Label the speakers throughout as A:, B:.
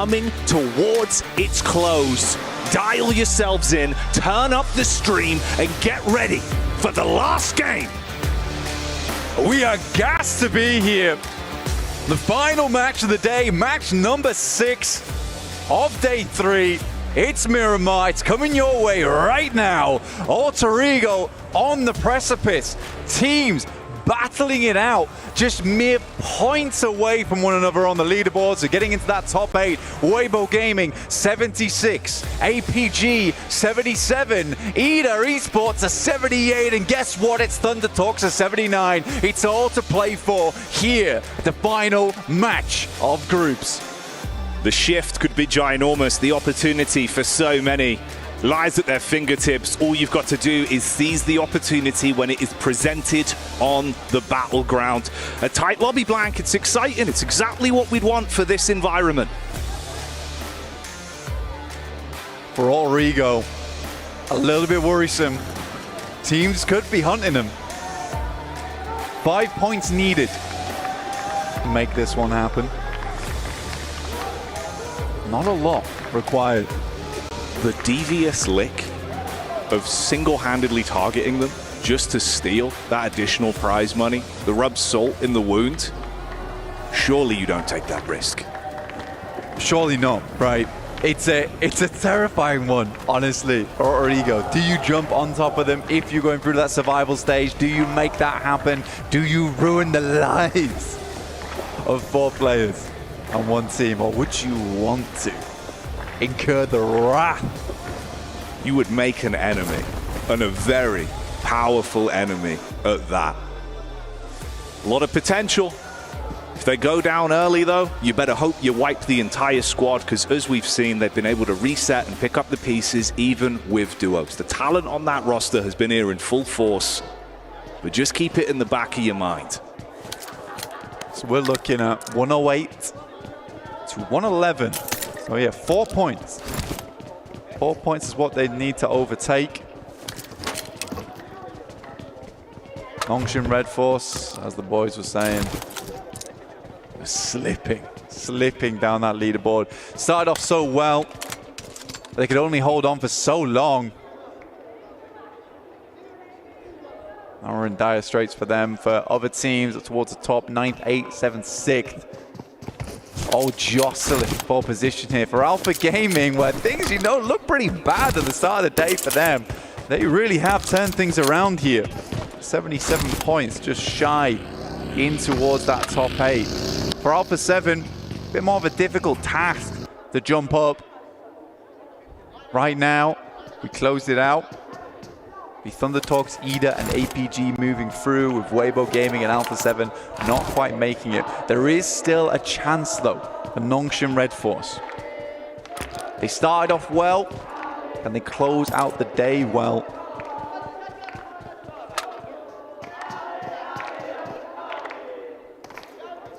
A: coming towards its close. Dial yourselves in, turn up the stream, and get ready for the last game.
B: We are gassed to be here. The final match of the day, match number 6 of day 3. It's Miramar, it's coming your way right now. Alter Ego on the precipice. Teams battling it out, just mere points away from one another on the leaderboards. So getting into that top 8. Weibo Gaming 76, APG 77, EDA Esports a 78, and guess what? It's Thunder Talks a 79. It's all to play for here, the final match of groups.
A: The shift could be ginormous. The opportunity for so many lies at their fingertips. All you've got to do is seize the opportunity when it is presented on the battleground. A tight lobby blank, it's exciting. It's exactly what we'd want for this environment.
B: For Alter Ego, a little bit worrisome. Teams could be hunting them. 5 points needed to make this one happen. Not a lot required.
A: The devious lick of single-handedly targeting them just to steal that additional prize money, the rub salt in the wound, surely you don't take that risk.
B: Surely not, right? It's a terrifying one, honestly, for Alter Ego. Do you jump on top of them if you're going through that survival stage? Do you make that happen? Do you ruin the lives of 4 players on one team? Or would you want to incur the wrath?
A: You would make an enemy, and a very powerful enemy at that. A lot of potential. If they go down early though, you better hope you wipe the entire squad, because as we've seen, they've been able to reset and pick up the pieces even with duos. The talent on that roster has been here in full force, but just keep it in the back of your mind.
B: So we're looking at 108 to 111. So yeah, 4 points. 4 points is what they need to overtake. Nongshin Red Force, as the boys were saying, slipping down that leaderboard. Started off so well. They could only hold on for so long. Now we're in dire straits for them. For other teams towards the top, 9th, 8th, 7th, 6th. All jostling for position here for Alpha Gaming, where things, look pretty bad at the start of the day for them. They really have turned things around here. 77 points, just shy in towards that top 8. For Alpha 7, a bit more of a difficult task to jump up. Right now, we closed it out. The Thunder Talks, EDA, and APG moving through, with Weibo Gaming and Alpha 7 not quite making it. There is still a chance, though, for Nongshin Red Force. They started off well, and they close out the day well.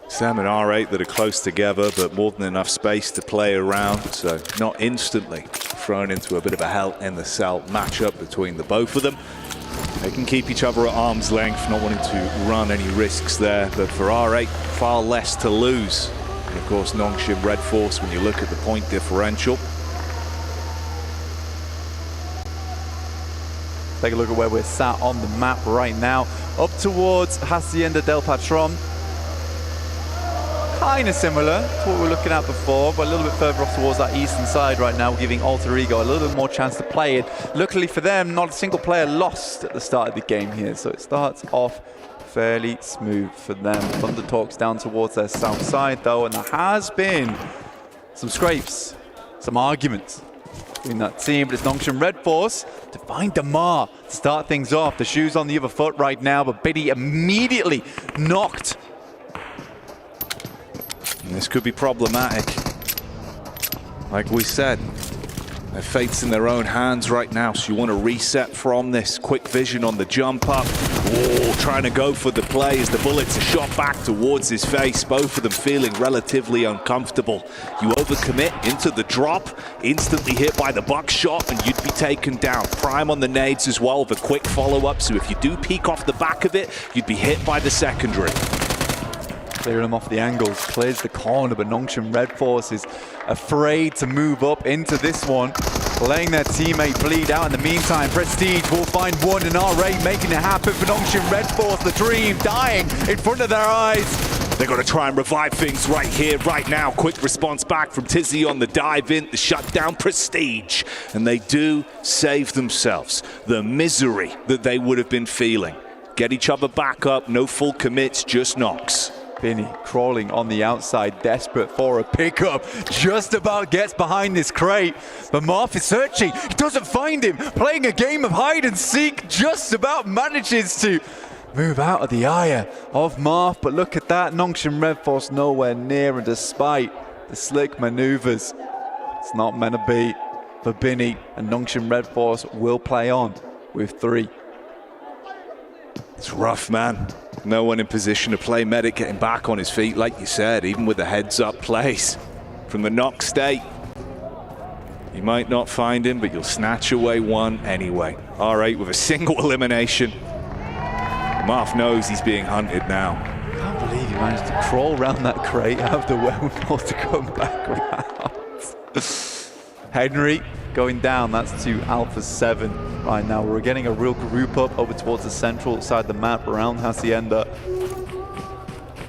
A: Sam and R8 that are close together, but more than enough space to play around, so not instantly thrown into a bit of a hell in the cell matchup between the both of them. They can keep each other at arm's length, not wanting to run any risks there, but for R8, far less to lose. And of course, Nongshin Red Force, when you look at the point differential.
B: Take a look at where we're sat on the map right now. Up towards Hacienda del Patron. Kind of similar to what we were looking at before, but a little bit further off towards that eastern side right now, giving Alter Ego a little bit more chance to play it. Luckily for them, not a single player lost at the start of the game here, so it starts off fairly smooth for them. Thunder Talks down towards their south side though, and there has been some scrapes, some arguments between that team, but it's Nongshin Red Force to find Damar to start things off. The shoe's on the other foot right now, but Biddy immediately knocked.
A: And this could be problematic. Like we said, their fate's in their own hands right now, so you want to reset from this. Quick vision on the jump up. Oh, trying to go for the play as the bullets are shot back towards his face. Both of them feeling relatively uncomfortable. You overcommit into the drop, instantly hit by the buckshot, and you'd be taken down. Prime on the nades as well with a quick follow-up, so if you do peek off the back of it, you'd be hit by the secondary.
B: Clearing them off the angles, clears the corner, but Nongshim Red Force is afraid to move up into this one, letting their teammate bleed out. In the meantime, Prestige will find one, and RA making it happen for Nongshim Red Force. The dream dying in front of their eyes.
A: They're going to try and revive things right here, right now. Quick response back from Tizzy on the dive in, the shutdown Prestige. And they do save themselves the misery that they would have been feeling. Get each other back up, no full commits, just knocks.
B: Binny crawling on the outside, desperate for a pickup. Just about gets behind this crate, but Marth is searching. He doesn't find him. Playing a game of hide and seek, just about manages to move out of the eye of Marth. But look at that, Nongshim Red Force nowhere near, and despite the slick maneuvers, it's not meant to be for Binny, and Nongshim Red Force will play on with 3.
A: It's rough, man. No one in position to play. Medic getting back on his feet, like you said, even with the heads-up plays from the knock state. You might not find him, but you'll snatch away one anyway. R8 with a single elimination. Marth knows he's being hunted now.
B: I can't believe he managed to crawl around that crate, have the wherewithal to come back around. Henry going down, that's to Alpha 7 right now. We're getting a real group up over towards the central side of the map around Hacienda.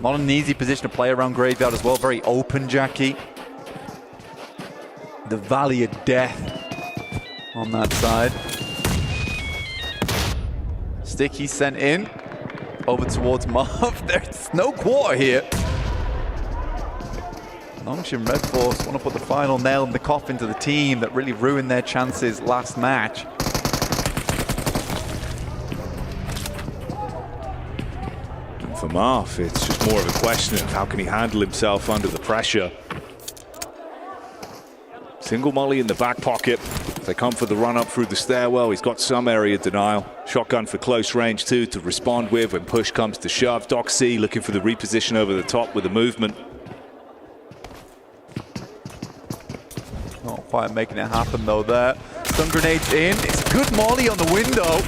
B: Not an easy position to play around Graveyard as well, very open, Jackie. The Valley of Death on that side. Sticky sent in, over towards Marv. There's no quarter here. Nongshim Red Force want to put the final nail in the coffin to the team that really ruined their chances last match.
A: And for Marv, it's just more of a question of how can he handle himself under the pressure. Single molly in the back pocket. They come for the run up through the stairwell. He's got some area denial. Shotgun for close range too to respond with when push comes to shove. Doc C looking for the reposition over the top with the movement.
B: Not quite making it happen though there. Stun grenades in. It's a good molly on the window.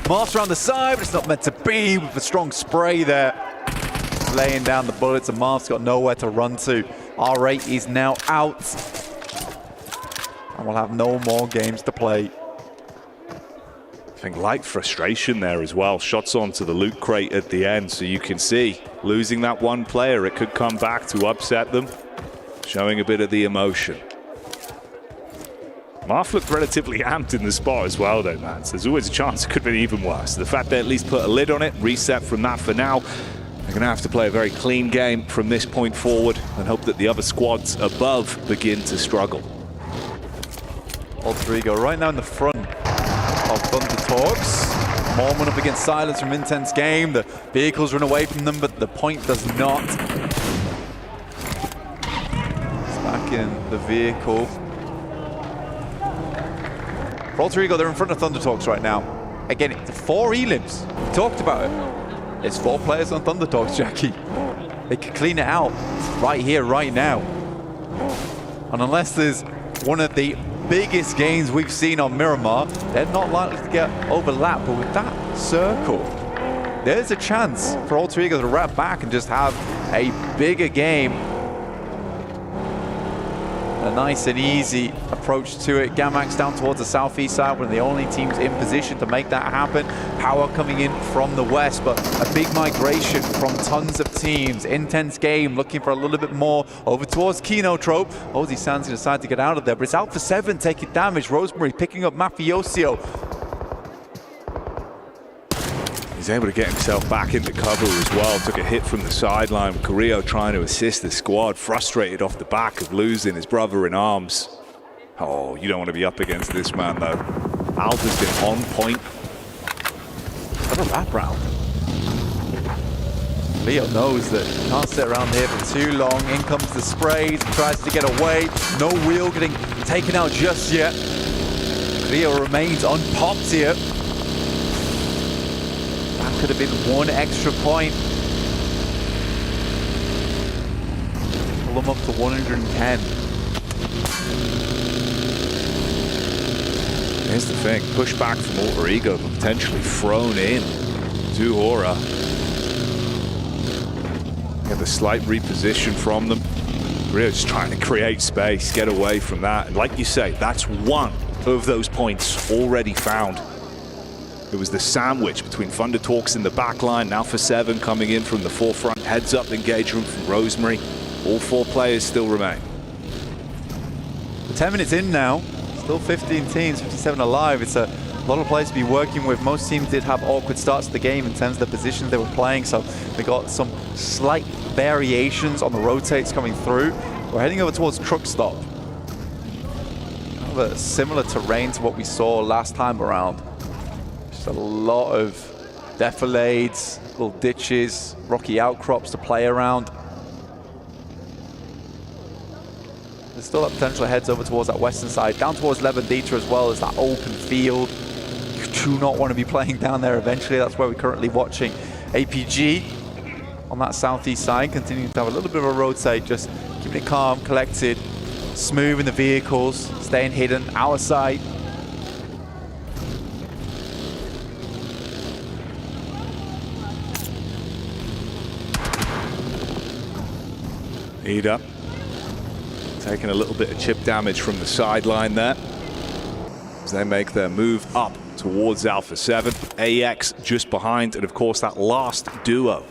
B: Marth's around the side, but it's not meant to be with a strong spray there. Laying down the bullets, and Marth's got nowhere to run to. R8 is now out. And we'll have no more games to play.
A: I think light frustration there as well. Shots onto the loot crate at the end, so you can see losing that one player, it could come back to upset them. Showing a bit of the emotion. Marth looked relatively amped in the spot as well though, man. So there's always a chance it could have been even worse. The fact they at least put a lid on it, reset from that for now. They're going to have to play a very clean game from this point forward and hope that the other squads above begin to struggle.
B: Rodrigo right now in the front of Thunder Talks. Mormon up against Silence from Intense Game. The vehicles run away from them, but the point does not. It's back in the vehicle. Rodrigo, they're in front of Thunder Talks right now. Again, it's 4 elims. We talked about it. It's 4 players on Thunder Talks, Jackie. They can clean it out right here, right now. And unless there's one of the biggest games we've seen on Miramar, they're not likely to get overlapped. But with that circle, there's a chance for Rodrigo to wrap back and just have a bigger game. A nice and easy approach to it. Gamax down towards the southeast side, one of the only teams in position to make that happen. Power coming in from the west, but a big migration from tons of teams. Intense Game looking for a little bit more over towards Kino Trope. Ozzy Sansi decided to get out of there, but it's Alpha 7 taking damage. Rosemary picking up Mafiosio.
A: He's able to get himself back into cover as well. Took a hit from the sideline. Carrillo trying to assist the squad. Frustrated off the back of losing his brother in arms. Oh, you don't want to be up against this man though. Alpha's been on point. What a wraparound.
B: Leo knows that he can't sit around here for too long. In comes the sprays, tries to get away. No wheel getting taken out just yet. Leo remains unpopped here. Could have been one extra point. Pull them up to 110.
A: Here's the thing, push back from Alter Ego, but potentially thrown in to Aura. Get the slight reposition from them. Really just trying to create space, get away from that. And like you say, that's one of those points already found. It was the sandwich between Thunder Talks in the back line, now for 7 coming in from the forefront. Heads up engagement from Rosemary. All 4 players still remain.
B: 10 minutes in now, still 15 teams, 57 alive. It's a lot of players to be working with. Most teams did have awkward starts to the game in terms of the positions they were playing, so they got some slight variations on the rotates coming through. We're heading over towards Truck Stop. Kind of a similar terrain to what we saw last time around. Just a lot of defilades, little ditches, rocky outcrops to play around. There's still that potential heads over towards that western side, down towards Levandita as well as that open field. You do not want to be playing down there eventually. That's where we're currently watching APG on that southeast side, continuing to have a little bit of a rotate, just keeping it calm, collected, smooth in the vehicles, staying hidden, our side.
A: Ida taking a little bit of chip damage from the sideline there as they make their move up towards Alpha 7. AX just behind, and of course that last duo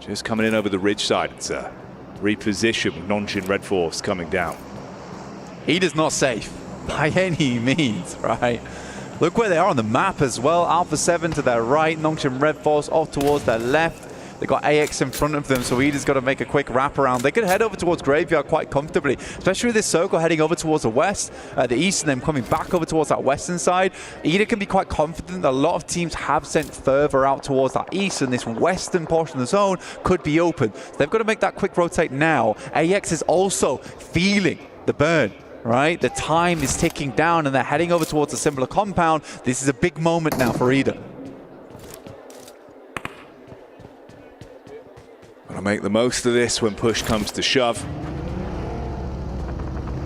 A: just coming in over the ridge side. It's a reposition with Nongqin Red Force coming down.
B: Ida's not safe by any means, right? Look where they are on the map as well. Alpha 7 to their right, Nongqin Red Force off towards their left. They got AX in front of them, so Ida's got to make a quick wraparound. They could head over towards Graveyard quite comfortably, especially with this circle heading over towards the west, the east, and then coming back over towards that western side. Ida can be quite confident that a lot of teams have sent further out towards that east, and this western portion of the zone could be open. So they've got to make that quick rotate now. AX is also feeling the burn. Right, the time is ticking down, and they're heading over towards a similar compound. This is a big moment now for Ida.
A: Gonna make the most of this when push comes to shove.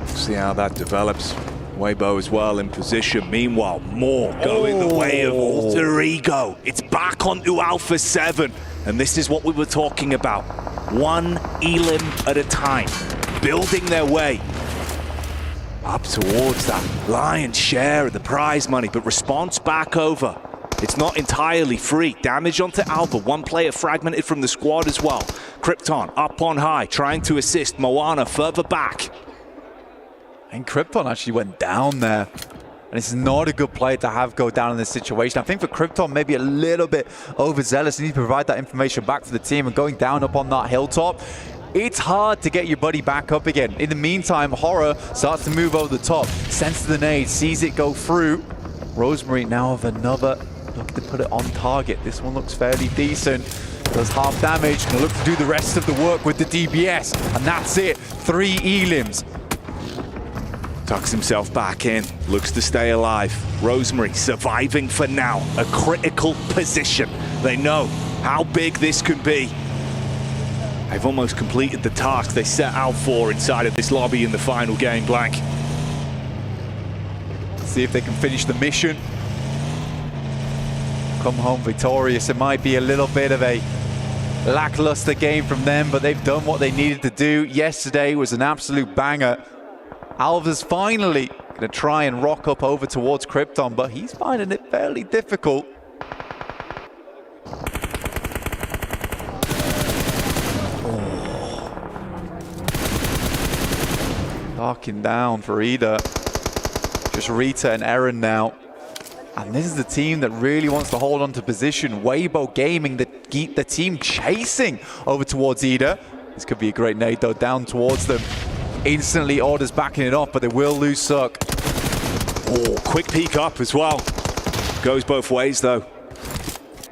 A: See how that develops. Weibo as well in position. Meanwhile, more going the way of Alter Ego. It's back onto Alpha 7. And this is what we were talking about. One elim at a time. Building their way up towards that lion's share of the prize money. But response back over. It's not entirely free. Damage onto Alba. One player fragmented from the squad as well. Krypton up on high, trying to assist Moana further back.
B: And Krypton actually went down there. And it's not a good play to have go down in this situation. I think for Krypton, maybe a little bit overzealous. You need to provide that information back to the team, and going down up on that hilltop, it's hard to get your buddy back up again. In the meantime, Horror starts to move over the top. Senses the nade, sees it go through. Rosemary now have another look to put it on target. This one looks fairly decent. Does half damage. Gonna look to do the rest of the work with the DBS. And that's it. 3 elims.
A: Tucks himself back in. Looks to stay alive. Rosemary surviving for now. A critical position. They know how big this could be. They've almost completed the task they set out for inside of this lobby in the final game blank.
B: See if they can finish the mission. Come home victorious. It might be a little bit of a lackluster game from them, but they've done what they needed to do. Yesterday was an absolute banger. Alva's finally going to try and rock up over towards Krypton, but he's finding it fairly difficult. Darking down for Ida. Just Rita and Aryan now. And this is the team that really wants to hold on to position. Weibo Gaming, the team chasing over towards Ida. This could be a great nade though, down towards them. Instantly orders backing it off, but they will lose Suck.
A: Oh, quick peek up as well. Goes both ways though.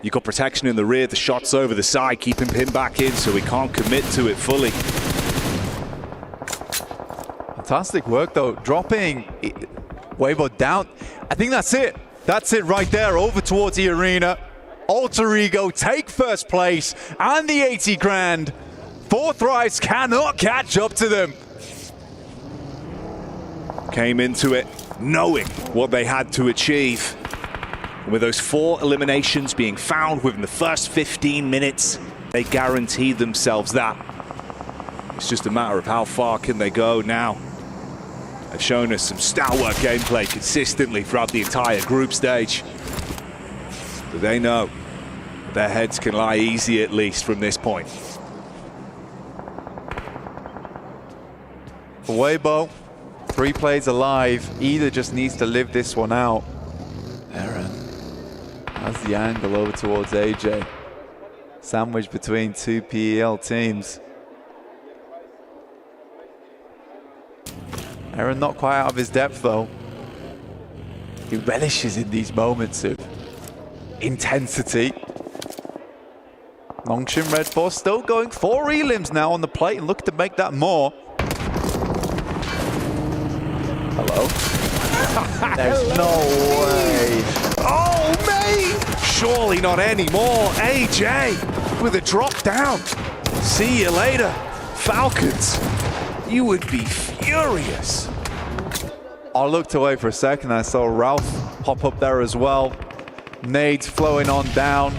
A: You got protection in the rear, the shots over the side, keeping him back in so he can't commit to it fully.
B: Fantastic work though, dropping Weibo down. I think that's it. That's it right there, over towards the arena. Alter Ego take first place and the 80 grand. Forthrights cannot catch up to them.
A: Came into it knowing what they had to achieve. And with those 4 eliminations being found within the first 15 minutes, They guarantee themselves that. It's just a matter of how far can they go now. They've shown us some stalwart gameplay consistently throughout the entire group stage. But they know their heads can lie easy, at least from this point.
B: Weibo, 3 plays alive. Either just needs to live this one out. Aryan has the angle over towards AJ. Sandwiched between 2 PEL teams. Aryan not quite out of his depth though. He relishes in these moments of intensity. Nongshin Red Force still going 4 elims now on the plate and looking to make that more. Hello? There's no way.
A: Oh, mate! Surely not anymore. AJ with a drop down. See you later, Falcons. You would be furious.
B: I looked away for a second. I saw Ralph pop up there as well. Nades flowing on down.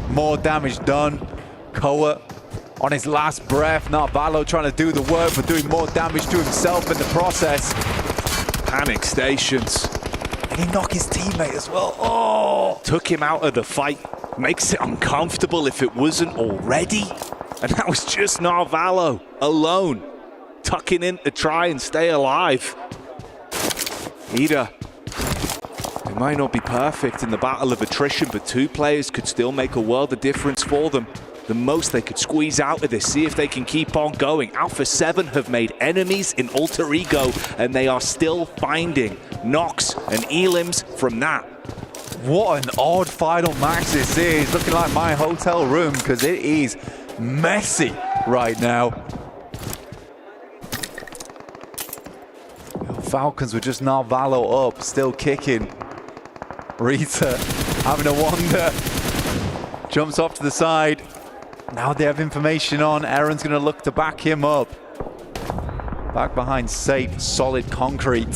B: More damage done. Koa on his last breath. Now Valo trying to do the work, but doing more damage to himself in the process.
A: Panic stations.
B: And he knocked his teammate as well. Oh!
A: Took him out of the fight. Makes it uncomfortable if it wasn't already. And that was just Narvalo alone, tucking in to try and stay alive. Ida, it might not be perfect in the battle of attrition, but 2 players could still make a world of difference for them. The most they could squeeze out of this, see if they can keep on going. Alpha 7 have made enemies in Alter Ego, and they are still finding knocks and elims from that.
B: What an odd final match this is. Looking like my hotel room, because it is messy right now. Falcons were just Narvalo up, still kicking. Rita having a wander. Jumps off to the side. Now they have information on. Aaron's going to look to back him up. Back behind safe, solid concrete.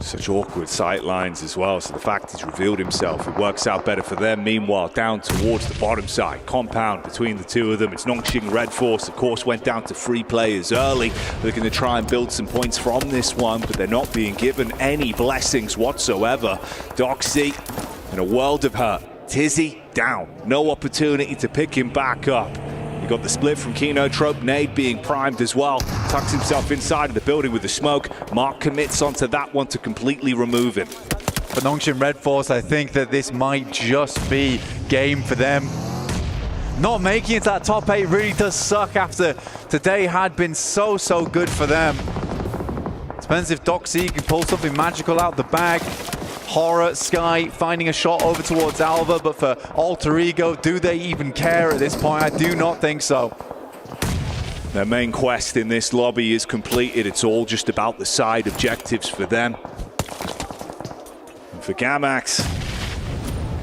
A: Such awkward sight lines as well, so the fact he's revealed himself, it works out better for them. Meanwhile, down towards the bottom side, compound between the 2 of them. It's Nongshin Red Force, of course, went down to 3 players early. They're going to try and build some points from this one, but they're not being given any blessings whatsoever. Doxy in a world of hurt. Tizzy down, no opportunity to pick him back up. You got the split from Kino Trope, Nade being primed as well. Tucks himself inside of the building with the smoke. Mark commits onto that one to completely remove him.
B: For Nongshin Red Force, I think that this might just be game for them. Not making it to that top 8 really does suck after today had been so good for them. Depends if Doxy can pull something magical out the bag. Horror, Sky finding a shot over towards Alva, but for Alter Ego, do they even care at this point? I do not think so.
A: Their main quest in this lobby is completed. It's all just about the side objectives for them. And for Gamax,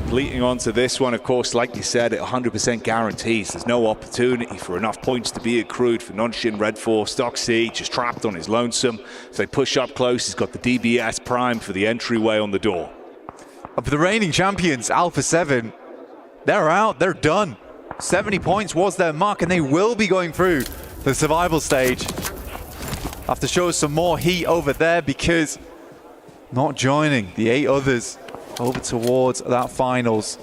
A: completing onto this one, of course, like you said, it 100% guarantees there's no opportunity for enough points to be accrued for Nongshin Red Force. Doxy just trapped on his lonesome. If they push up close, he's got the DBS prime for the entryway on the door.
B: Of the reigning champions, Alpha 7, they're out, they're done. 70 points was their mark, and they will be going through the survival stage. Have to show some more heat over there, because not joining the 8 others over towards that finals.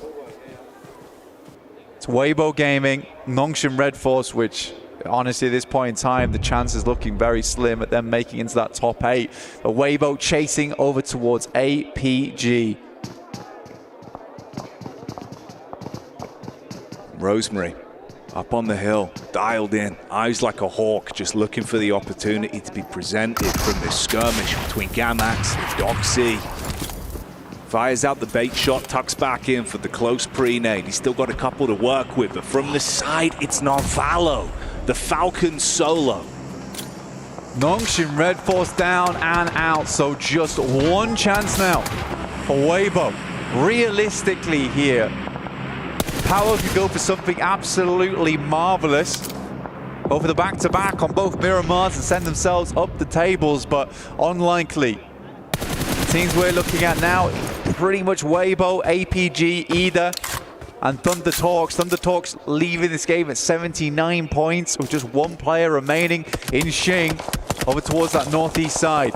B: It's Weibo Gaming, Nongshin Red Force, which honestly at this point in time, the chance is looking very slim at them making into that top 8. But Weibo chasing over towards APG.
A: Rosemary, up on the hill, dialed in, eyes like a hawk, just looking for the opportunity to be presented from this skirmish between Gamax and Doxy. Fires out the bait shot, tucks back in for the close pre-nade. He's still got a couple to work with, but from the side, it's Narvalo, the Falcon solo.
B: Nongshin Red Force down and out, so just one chance now for Weibo. Realistically here, Power could go for something absolutely marvelous. Go for the back-to-back on both Miramars and send themselves up the tables, but unlikely. The teams we're looking at now, pretty much Weibo, APG, Ida, and Thunder Talks. Thunder Talks leaving this game at 79 points with just one player remaining in Xing over towards that northeast side.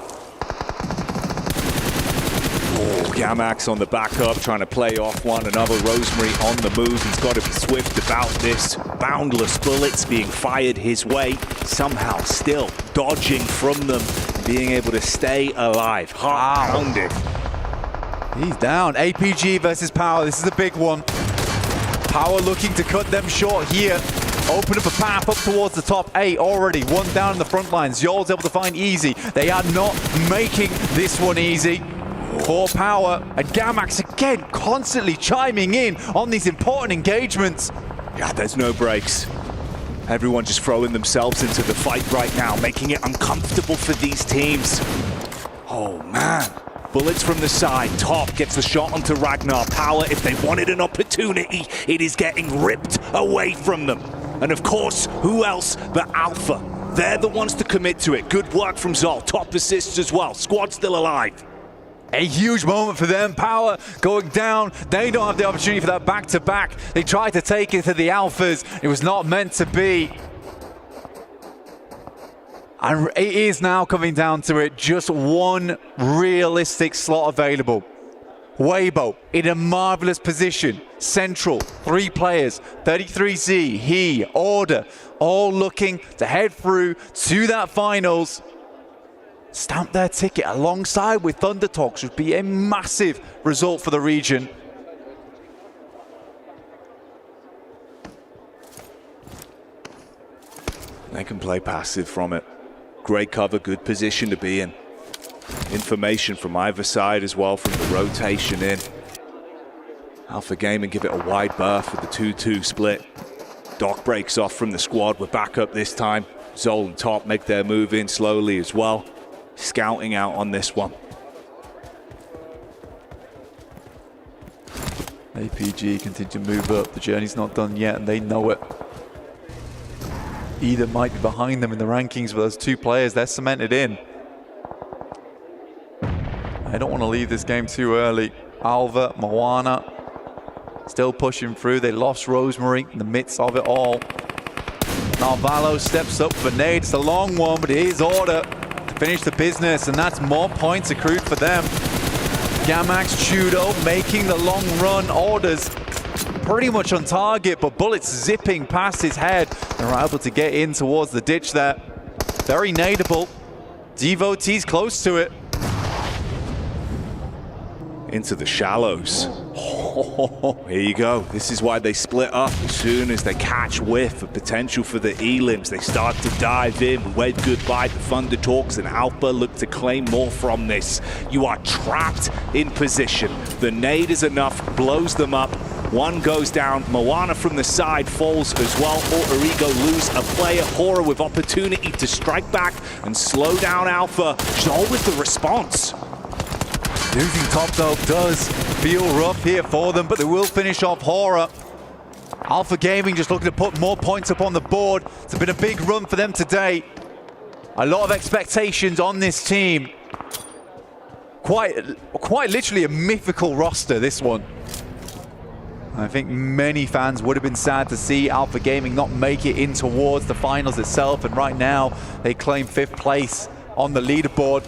A: Gamax on the backup, trying to play off one another. Rosemary on the move. He's got to be swift about this. Boundless bullets being fired his way. Somehow still dodging from them, being able to stay alive. Heart-pounded.
B: He's down. APG versus Power. This is a big one. Power looking to cut them short here. Open up a path up towards the top 8 already. One down in the front line. Zol's able to find easy. They are not making this one easy. For Power, and Gamax again constantly chiming in on these important engagements.
A: Yeah, there's no breaks. Everyone just throwing themselves into the fight right now, making it uncomfortable for these teams. Oh man, bullets from the side. Top gets the shot onto Ragnar. Power, if they wanted an opportunity, it is getting ripped away from them. And of course, who else but Alpha? They're the ones to commit to it. Good work from Zol. Top assists as well. Squad still alive.
B: A huge moment for them. Power going down. They don't have the opportunity for that back-to-back. They tried to take it to the Alphas. It was not meant to be. And it is now coming down to it. Just one realistic slot available. Weibo in a marvelous position. Central, 3 players. 33Z, he, Order, all looking to head through to that finals. Stamp their ticket alongside with Thunder Talks would be a massive result for the region.
A: They can play passive from it. Great cover, good position to be in. Information from either side as well from the rotation in. Alpha Gaming give it a wide berth with the 2-2 split. Doc breaks off from the squad. We're back up this time. Zol and Top make their move in slowly as well. Scouting out on this one.
B: APG continue to move up. The journey's not done yet, and they know it. Either might be behind them in the rankings, but those 2 players, they're cemented in. I don't want to leave this game too early. Alva, Moana, still pushing through. They lost Rosemary in the midst of it all. Narvalo steps up for nade. It's a long one, but it is Order to finish the business, and that's more points accrued for them. Gamax, Chudo making the long run. Orders pretty much on target, but bullets zipping past his head. They're able to get in towards the ditch there. Very nadeable. Devotees close to it.
A: Into the shallows. Here you go. This is why they split up. As soon as they catch whiff of potential for the elims, they start to dive in. We wave goodbye to Thunder Talks, and Alpha look to claim more from this. You are trapped in position. The nade is enough, blows them up. One goes down. Moana from the side falls as well. Alter Ego lose a player. Horror with opportunity to strike back and slow down Alpha. Zol with the response.
B: Losing Top though does feel rough here for them, but they will finish off Horror. Alpha Gaming just looking to put more points up on the board. It's been a big run for them today. A lot of expectations on this team. Quite literally a mythical roster, this one. I think many fans would have been sad to see Alpha Gaming not make it in towards the finals itself, and right now they claim 5th place on the leaderboard.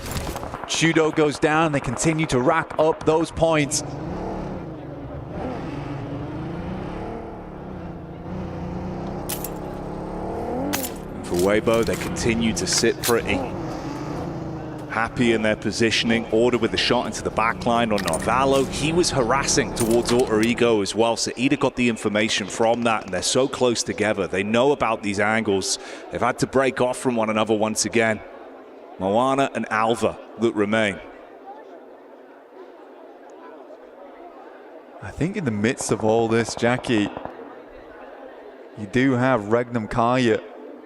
B: Chudo goes down, they continue to rack up those points.
A: For Weibo, they continue to sit pretty. Happy in their positioning. Order with the shot into the back line on Narvalo. He was harassing towards Alter Ego as well, so Ida got the information from that, and they're so close together. They know about these angles. They've had to break off from one another once again. Moana and Alva that remain.
B: I think in the midst of all this, Jackie, you do have Regnum Kaya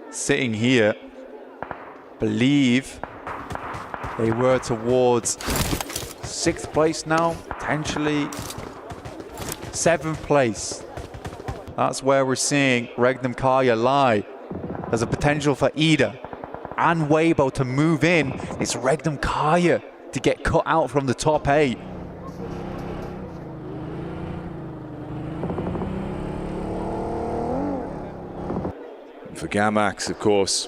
B: sitting here. Believe they were towards 6th place now, potentially 7th place. That's where we're seeing Regnum Kaya lie. There's a potential for Ida and Weibo to move in. It's Regnum Kaya to get cut out from the top 8.
A: For Gamax, of course,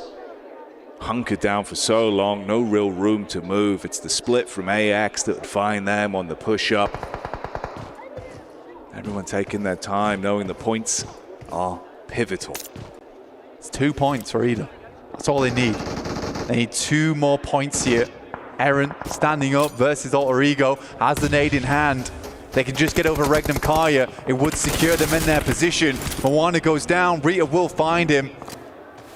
A: hunkered down for so long, no real room to move. It's the split from AX that would find them on the push-up. Everyone taking their time, knowing the points are pivotal.
B: It's 2 points for Riyadh. That's all they need. They need 2 more points here. Aryan standing up versus Alter Ego, has the nade in hand. They can just get over Regnum Kaya. It would secure them in their position. Moana goes down. Riyadh will find him.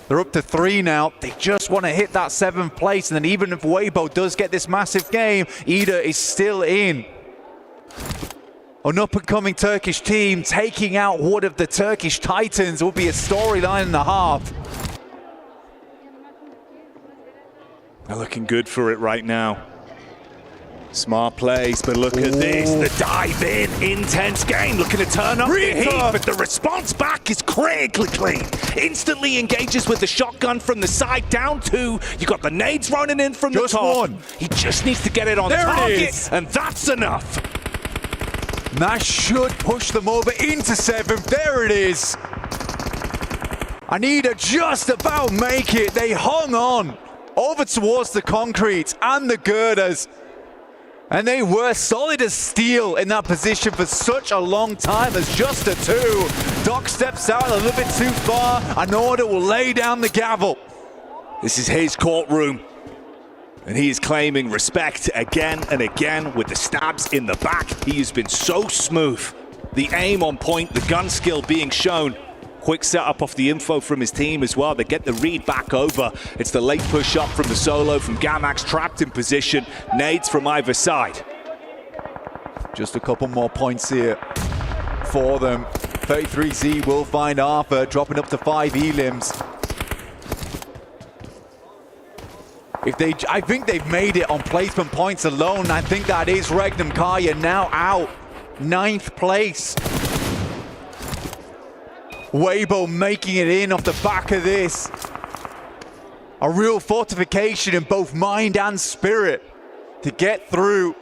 B: They're up to 3 now. They just want to hit that 7th place. And then even if Weibo does get this massive game, Ida is still in. An up-and-coming Turkish team taking out one of the Turkish Titans will be a storyline and a half.
A: They're looking good for it right now. Smart plays, but look at this. The dive in, intense game, looking to turn up the heat, but the response back is critically clean. Instantly engages with the shotgun from the side, down 2. You got the nades running in from the top.
B: 1.
A: He just needs to get it on target, and that's enough.
B: That should push them over into 7th. There it is. Anita just about make it. They hung on over towards the concrete and the girders. And they were solid as steel in that position for such a long time as just a 2. Doc steps out a little bit too far, and Order will lay down the gavel.
A: This is his courtroom, and he is claiming respect again and again with the stabs in the back. He has been so smooth. The aim on point, the gun skill being shown. Quick setup off the info from his team as well. They get the read back over. It's the late push up from the solo from Gamax, trapped in position. Nades from either side.
B: Just a couple more points here for them. 33Z will find Arthur, dropping up to 5 elims. I think they've made it on placement points alone. I think that is Regnum Kaya now out. 9th place. Weibo making it in off the back of this. A real fortification in both mind and spirit to get through.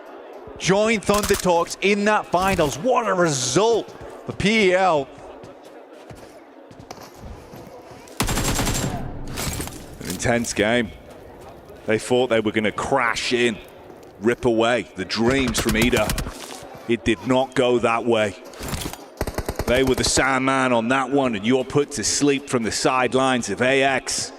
B: Join Thunder Talks in that finals. What a result for PEL.
A: An intense game. They thought they were going to crash in, rip away the dreams from Ida. It did not go that way. They were the Sandman on that one, and you're put to sleep from the sidelines of AX.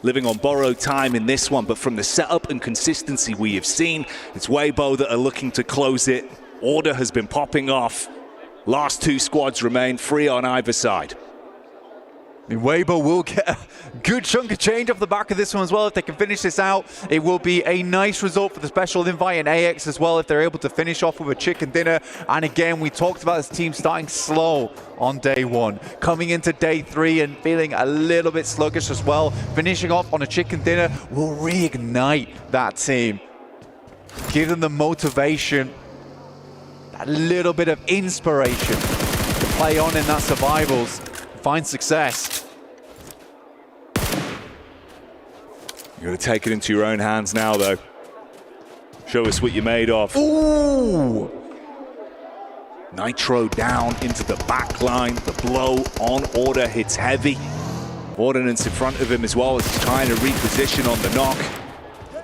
A: Living on borrowed time in this one, but from the setup and consistency we have seen, it's Weibo that are looking to close it. Order has been popping off. Last 2 squads remain, 3 on either side.
B: I mean, Weibo will get a good chunk of change off the back of this one as well. If they can finish this out, it will be a nice result for the special invite and AX as well if they're able to finish off with a chicken dinner. And again, we talked about this team starting slow on day 1, coming into day 3 and feeling a little bit sluggish as well. Finishing off on a chicken dinner will reignite that team. Give them the motivation, that little bit of inspiration to play on in that survivals. Find success.
A: You're going to take it into your own hands now, though. Show us what you're made of.
B: Ooh!
A: Nitro down into the back line. The blow on Order hits heavy. Ordnance in front of him as well as he's trying to reposition on the knock.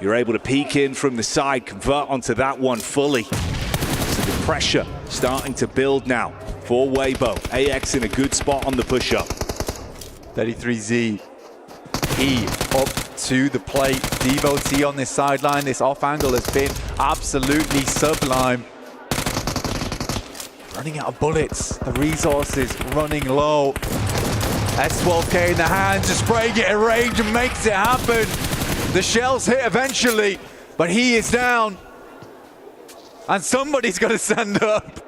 A: You're able to peek in from the side, convert onto that one fully. So the pressure starting to build now for Weibo. AX in a good spot on the push-up.
B: 33Z, he up to the plate. Devo T on this sideline. This off angle has been absolutely sublime. Running out of bullets. The resources running low. S12K in the hands, just spraying it in range and makes it happen. The shells hit eventually, but he is down. And somebody's got to stand up.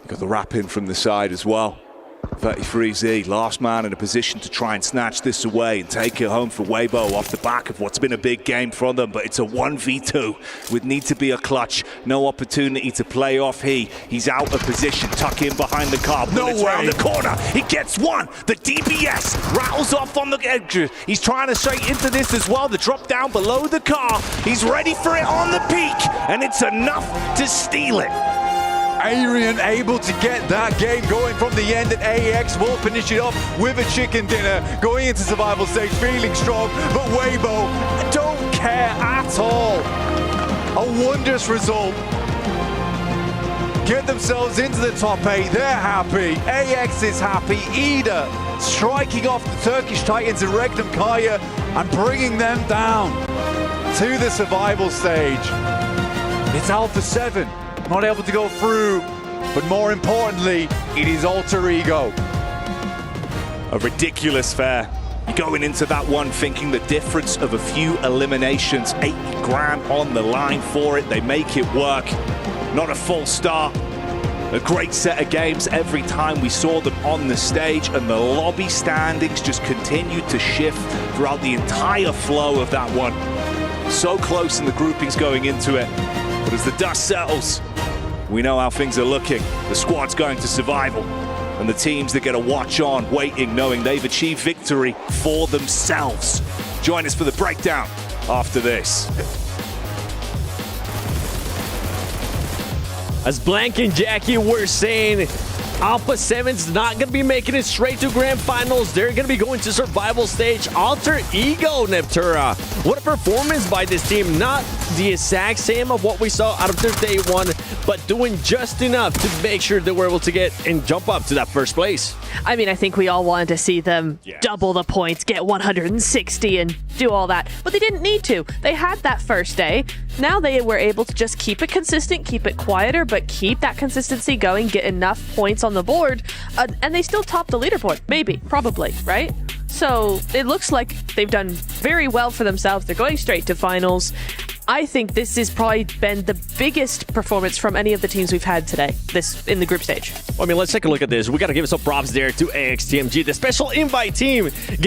A: Got the wrap in from the side as well. 33Z, last man in a position to try and snatch this away and take it home for Weibo off the back of what's been a big game for them, but it's a 1v2. Would need to be a clutch. No opportunity to play off. He's out of position, tuck in behind the car. Bullets around the corner. He gets one. The DBS rattles off on the edge. He's trying to straight into this as well. The drop down below the car. He's ready for it on the peak, and it's enough to steal it.
B: Aryan able to get that game going from the end, and AX will finish it off with a chicken dinner, going into survival stage, feeling strong, but Weibo don't care at all. A wondrous result. Get themselves into the top 8, they're happy, AX is happy, Ida striking off the Turkish Titans in Regnum Kaya and bringing them down to the survival stage. It's Alpha 7, not able to go through, but more importantly, it is Alter Ego.
A: A ridiculous fare. You're going into that one thinking the difference of a few eliminations, 80 grand on the line for it, they make it work. Not a full start. A great set of games every time we saw them on the stage, and the lobby standings just continued to shift throughout the entire flow of that one. So close in the groupings going into it, but as the dust settles, we know how things are looking. The squad's going to survival, and the teams that get a watch on, waiting, knowing they've achieved victory for themselves. Join us for the breakdown after this.
C: As Blank and Jackie were saying, Alpha 7's not going to be making it straight to Grand Finals. They're going to be going to survival stage. Alter Ego, Neptura. What a performance by this team. Not the exact same of what we saw out of their day one, but doing just enough to make sure they were able to get and jump up to that first place.
D: I mean, I think we all wanted to see them double the points, get 160 and do all that, but they didn't need to. They had that first day. Now they were able to just keep it consistent, keep it quieter, but keep that consistency going, get enough points on the board, and they still top the leaderboard. Maybe, probably, right? So it looks like they've done very well for themselves. They're going straight to finals. I think this has probably been the biggest performance from any of the teams we've had today, this in the group stage.
C: I mean, let's take a look at this. We got to give some props there to AXTMG, the special invite team, getting